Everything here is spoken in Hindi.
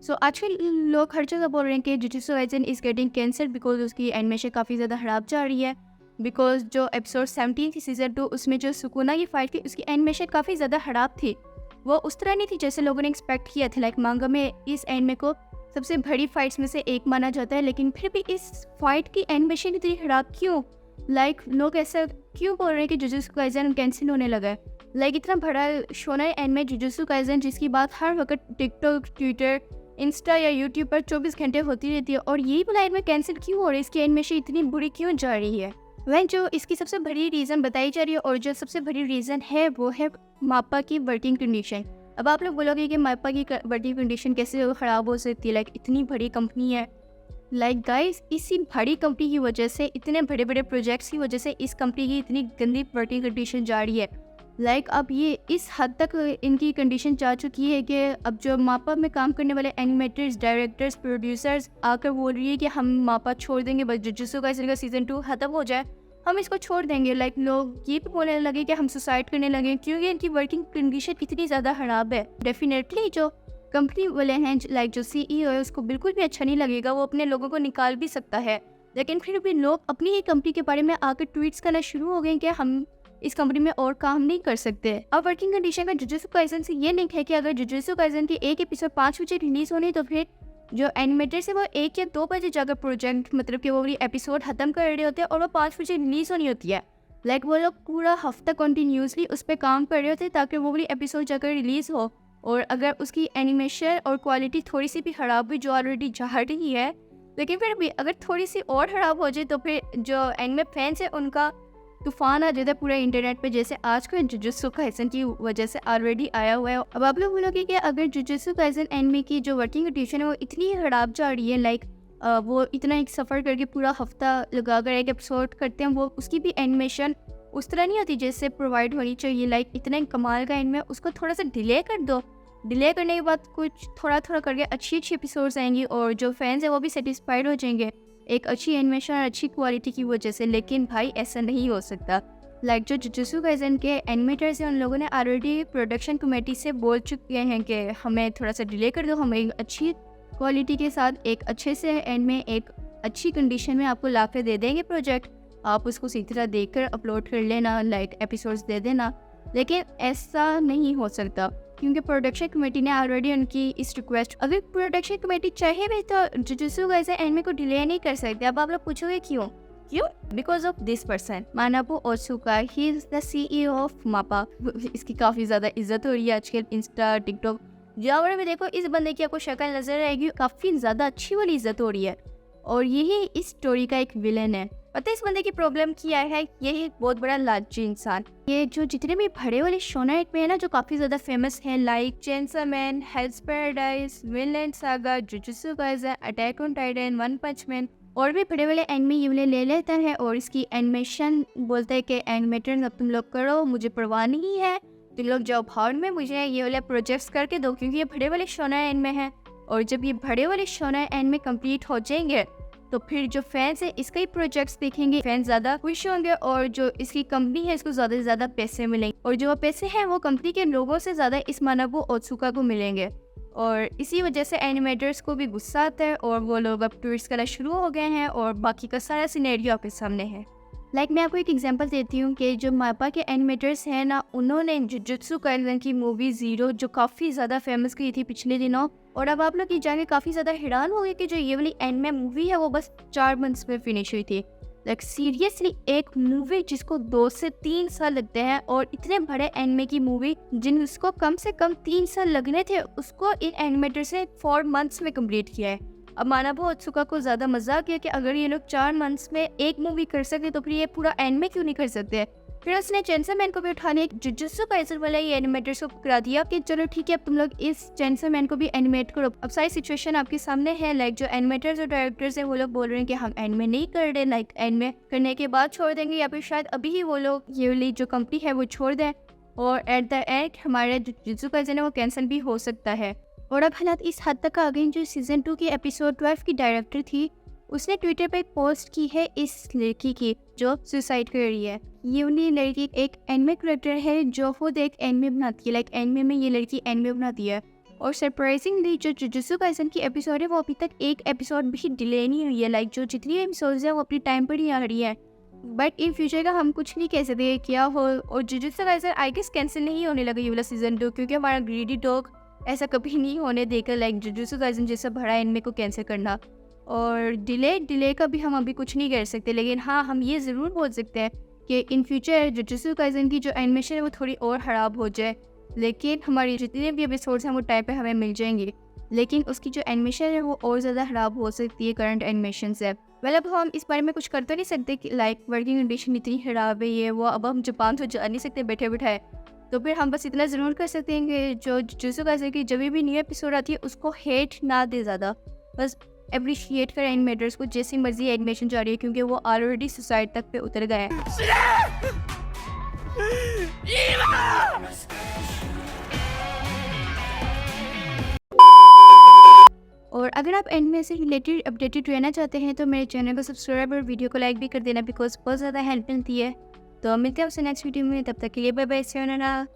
सो आजकल लोग हर जगह बोल रहे हैं कि jujutsu Kaisen is getting cancer because उसकी एनिमेशन काफ़ी ज़्यादा खराब जा रही है। बिकॉज जो एपिसोड 17 थी सीजन 2 उसमें जो सुकुना की फाइट थी उसकी एनिमेशन काफ़ी ज़्यादा खराब थी। वो उस तरह नहीं थी जैसे लोगों ने एक्सपेक्ट किया था। लाइक मांगा में इस एनिमे को सबसे बड़ी फाइट्स में से एक माना जाता है, लेकिन फिर भी इस फाइट की एनिमेशन इतनी खराब क्यों? लाइक लोग ऐसा क्यों बोल रहे हैं कि जुजुत्सु काइसेन कैंसिल होने लगा है? लाइक इतना बड़ा शोनाई एनिमे जुजुत्सु काइसेन जिसकी बात हर वक्त टिकटॉक, ट्विटर, इंस्टा या यूट्यूब पर 24 घंटे होती रहती है, और यही वाला एनिमे कैंसिल क्यों हो रही है? इसकी एनिमेशन इतनी बुरी क्यों जा रही है? वह जो इसकी सबसे बड़ी रीज़न बताई जा रही है और जो सबसे बड़ी रीज़न है वो है माप्पा की वर्किंग कंडीशन। अब आप लोग बोलोगे कि माप्पा की वर्किंग कंडीशन कैसे ख़राब हो सकती है? लाइक इतनी बड़ी कंपनी है। लाइक गाइस, इसी बड़ी कंपनी की वजह से, इतने बड़े बड़े प्रोजेक्ट्स की वजह से इस कंपनी की इतनी गंदी वर्किंग कंडीशन जा रही है। लाइक अब ये इस हद तक इनकी कंडीशन जा चुकी है कि अब जो मापा में काम करने वाले एनिमेटर्स, डायरेक्टर्स, प्रोड्यूसर्स आकर बोल रही है कि हम मापा छोड़ देंगे, बस जुजुत्सु काइसेन का सीजन 2 खत्म हो जाए हम इसको छोड़ देंगे। लाइक लोग ये भी बोलने लगे कि हम सुसाइड करने लगे क्योंकि इनकी वर्किंग कंडीशन इतनी ज़्यादा ख़राब है। डेफिनेटली जो कंपनी वाले हैं, लाइक जो CEO है, उसको बिल्कुल भी अच्छा नहीं लगेगा, वो अपने लोगों को निकाल भी सकता है, लेकिन फिर भी लोग अपनी ही कंपनी के बारे में आकर ट्वीट्स करना शुरू हो गए कि हम इस कंपनी में और काम नहीं कर सकते। अब वर्किंग कंडीशन का जुजुत्सु काइसेन से ये लिंक है कि अगर जुजुत्सु काइसेन की एक एपिसोड 5 बजे रिलीज होनी तो फिर जो एनिमेटर्स है वो 1 या 2 बजे जाकर प्रोजेक्ट, मतलब कि वो वाली एपिसोड खत्म कर रहे होते हैं और वो 5 बजे रिलीज होनी होती है। लाइक वो लोग पूरा हफ्ता कंटिन्यूसली उस पर काम कर रहे होते हैं ताकि वो वाली एपिसोड जाकर रिलीज हो, और अगर उसकी एनिमेशन और क्वालिटी थोड़ी सी भी ख़राब हुई, जो ऑलरेडी जा रही है, लेकिन फिर भी अगर थोड़ी सी और ख़राब हो जाए तो फिर जो एनिमे फैंस है उनका तूफान आ जाता है पूरे इंटरनेट पे, जैसे आज का जुजुत्सु काइसेन की वजह से ऑलरेडी आया हुआ है। अब आप लोग बोलोगे कि अगर जुजुत्सु काइसेन एनिमे की जो वर्किंग कंडीशन है वो इतनी ख़राब जा रही है, लाइक वो इतना एक सफ़र करके पूरा हफ्ता लगा कर एक एपिसोड करते हैं, वो उसकी भी एनिमेशन उस तरह नहीं होती जैसे प्रोवाइड होनी चाहिए। लाइक इतना कमाल का एनिमे, उसको थोड़ा सा डिले कर दो। डिले करने के बाद कुछ थोड़ा थोड़ा करके अच्छी अच्छी एपिसोड्स आएंगी और जो फैंस है वो भी सेटिस्फाइड हो जाएंगे एक अच्छी एनिमेशन और अच्छी क्वालिटी की वजह से। लेकिन भाई ऐसा नहीं हो सकता। लाइक जो जुजुत्सु काइसेन के एनिमेटर्स हैं उन लोगों ने ऑलरेडी प्रोडक्शन कमेटी से बोल चुके हैं कि हमें थोड़ा सा डिले कर दो, हमें एक अच्छी क्वालिटी के साथ एक अच्छे से एनिमे एक अच्छी कंडीशन में आपको ला कर दे देंगे प्रोजेक्ट, आप उसको सीधी तरह देख कर अपलोड कर लेना, लाइक एपिसोड्स दे देना। लेकिन ऐसा नहीं हो सकता क्योंकि प्रोडक्शन कमेटी ने ऑलरेडी उनकी इस रिक्वेस्ट, अगर प्रोडक्शन कमेटी चाहे भी तो जुजुत्सु काइसेन एनिमे को डिले नहीं कर सकते। अब आप लोग पूछोगे क्यों? Because of this person, Manabu Otsuka, he is the CEO of MAPPA. इसकी काफ़ी ज़्यादा इज्जत हो रही है आजकल इंस्टा, टिकटॉक, जहाँ में देखो इस बंदे की आपको शक्ल नजर आएगी, काफ़ी ज़्यादा अच्छी वाली इज्जत हो रही है, और यही इस स्टोरी का एक विलन है। पता है इस बंदे की प्रॉब्लम क्या है? ये एक बहुत बड़ा लालची इंसान। ये जो जितने भी बड़े वाले शोनाइट में है ना, जो काफ़ी ज़्यादा फेमस है, like Chainsaw Man, Hell's Paradise, Vinland Saga, Jujutsu Kaisen, Attack on Titan, One Punch Man और भी बड़े वाले एनिमे ये वाले ले लेता है, और इसकी एनिमेशन बोलता है कि एनिमेटर अब तुम लोग करो, मुझे परवाह नहीं है, तुम लोग जाओ भाड़ में, मुझे ये वाले प्रोजेक्ट्स करके दो, क्योंकि ये बड़े वाले शोनाई एनिमे हैं। और जब ये बड़े वाले शोनाई एनिमे कंप्लीट हो जाएंगे तो फिर जो फैंस है इसका ही प्रोजेक्ट्स देखेंगे, फैंस ज़्यादा खुश होंगे, और जो इसकी कंपनी है इसको ज़्यादा से ज़्यादा पैसे मिलेंगे, और जो पैसे हैं वो कंपनी के लोगों से ज़्यादा इस मानाबू ओत्सुका को मिलेंगे। और इसी वजह से एनिमेटर्स को भी गुस्सा आता है और वो लोग अब ट्वीट्स करना शुरू हो गए हैं, और बाकी का सारा सिनेरियो आपके सामने है। लाइक मैं आपको एक एग्जांपल देती हूँ कि जो मापा के एनिमेटर्स हैं ना, उन्होंने जुजुत्सु काइसेन की मूवी ज़ीरो जो काफ़ी ज़्यादा फेमस की थी पिछले दिनों, और अब आप लोग ये जाके काफ़ी ज़्यादा हैरान हो गए कि जो ये वाली एनिमे मूवी है वो बस 4 मंथ्स में फिनिश हुई थी। लाइक सीरियसली एक मूवी जिसको 2 से 3 साल लगते हैं, और इतने बड़े एनिमे की मूवी जिनको कम से कम 3 साल लगने थे, उसको इन एनिमेटर से 4 मंथ्स में कंप्लीट किया है। अब मानाबू ओत्सुका को ज़्यादा मजा किया कि अगर ये लोग 4 मंथ्स में एक मूवी कर सकते तो फिर ये पूरा एनिमे क्यों नहीं कर सकते। फिर उसने चेंसो मैन को भी उठाने जुजुत्सु काइसेन वाले ये एनिमेटर्स को करा दिया कि चलो ठीक है अब तुम लोग इस चेंसो मैन को भी एनिमेट करो। अब सारी सिचुएशन आपके सामने है। लाइक जो एनिमेटर्स और डायरेक्टर्स हैं वो लोग बोल रहे हैं कि हम एनिमे नहीं कर रहे, लाइक एनिमे करने के बाद छोड़ देंगे, या फिर शायद अभी ही वो लोग ये वाली जो कंपनी है वो छोड़ दें, और एट द एंड हमारे जुजुत्सु काइसेन है वो कैंसिल भी हो सकता है। और अब हालात इस हद तक आ गए, जो सीजन 2 की एपिसोड 12 की डायरेक्टर थी उसने ट्विटर पर एक पोस्ट की है इस लड़की की जो सुसाइड कर रही है। ये वाली लड़की एक एनिमे क्रिएटर है जो खुद एक एनिमे बनाती है, लाइक एनिमे में ये लड़की एनिमे बनाती है, और सरप्राइजिंगली जो जुजुत्सु काइसन की एपिसोड है वो अभी तक एक एपिसोड भी डिले नहीं हुई है। लाइक जो जितनी एपिसोड्स है वो अपनी टाइम पर ही आ रही है। बट इन फ्यूचर का हम कुछ नहीं कह सकते क्या हो। और Jujutsu Kaisen I guess cancel नहीं होने लगा ये वाला सीजन 2, क्योंकि हमारा ग्रीडी डॉग ऐसा कभी नहीं होने देगा लाइक जुजुत्सु काइसन जैसा बड़ा एनिमे को कैंसिल करना। और डिले का भी हम अभी कुछ नहीं कर सकते, लेकिन हाँ हम ये ज़रूर बोल सकते हैं कि इन फ्यूचर जुजुत्सु काइसन की जो एनिमेशन है वो थोड़ी और ख़राब हो जाए, लेकिन हमारी जितने भी एपिसोड्स हैं वो टाइम पे हमें मिल जाएंगे, लेकिन उसकी जो एनिमेशन है वो और ज़्यादा ख़राब हो सकती है करंट एनिमेशन से। अब हम इस बारे में कुछ कर तो नहीं सकते कि लाइक वर्किंग कंडीशन इतनी ख़राब है ये वो, अब हम जापान तो जा नहीं सकते बैठे बैठाए। तो फिर हम बस इतना ज़रूर कर सकते हैं कि जो जुजुत्सु काइसन की जब भी न्यू एपिसोड आती है उसको हेट ना दे ज़्यादा, बस अप्रिशिएट करें एनिमेटर्स को जैसी मर्जी एनिमेशन जा रही है, क्योंकि वो ऑलरेडी सुसाइड तक पे उतर गए हैं। और अगर आप एनिमे से रिलेटेड अपडेटेड रहना चाहते हैं तो मेरे चैनल को सब्सक्राइब और वीडियो को लाइक भी कर देना, बिकॉज बहुत ज़्यादा हेल्प मिलती है। तो मिलते हैं आपसे नेक्स्ट वीडियो में, तब तक के लिए बाय बाय, sayonara।